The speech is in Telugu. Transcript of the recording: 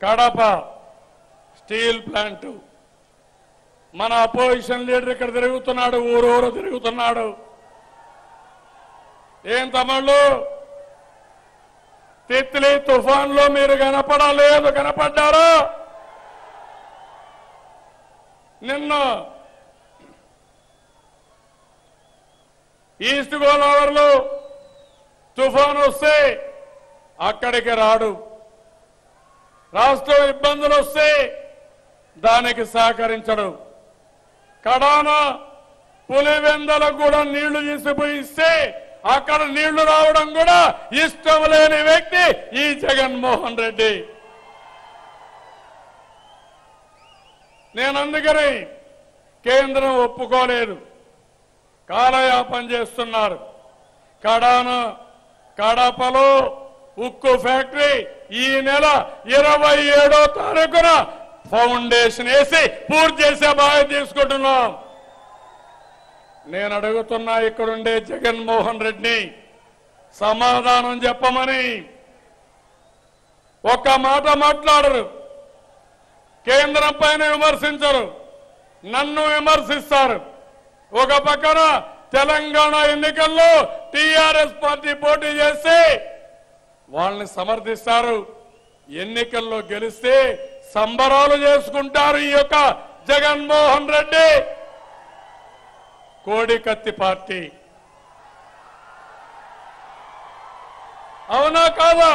కడప స్టీల్ ప్లాంట్ మన అపోజిషన్ లీడర్ ఇక్కడ తిరుగుతున్నాడు, ఊరూరు తిరుగుతున్నాడు. ఏం తమ్ముళ్ళు, తిత్లీ తుఫాన్లో మీరు కనపడలేదు, కనపడ్డారా? నిన్న ఈస్ట్ గోదావరిలో తుఫాన్ వస్తే అక్కడికి రాడు, రాష్ట్రం ఇబ్బందులు వస్తే దానికి సహకరించడు. కడాన పులివెందలకు కూడా నీళ్లు తీసుకుపోయిస్తే అక్కడ నీళ్లు రావడం కూడా ఇష్టం లేని వ్యక్తి ఈ జగన్మోహన్ రెడ్డి. నేను అందుకని కేంద్రం ఒప్పుకోలేదు, కాలయాపన చేస్తున్నారు. కడపలో ఉక్కు ఫ్యాక్టరీ ఈ నెల 27వ తారీఖున ఫౌండేషన్ వేసి పూర్తి చేసే బాధ్యత తీసుకుంటున్నాం. నేను అడుగుతున్నా ఇక్కడుండే జగన్మోహన్ రెడ్డిని సమాధానం చెప్పమని. ఒక్క మాట మాట్లాడరు, కేంద్రం పైన విమర్శించరు, నన్ను విమర్శిస్తారు. ఒక పక్కన తెలంగాణ ఎన్నికల్లో టీఆర్ఎస్ పార్టీ పోటీ చేస్తే వాళ్ళని సమర్థిస్తారు, ఎన్నికల్లో గెలిస్తే సంబరాలు చేసుకుంటారు. ఈ యొక్క జగన్మోహన్ రెడ్డి కోడికత్తి పార్టీ. అవునా కాదా?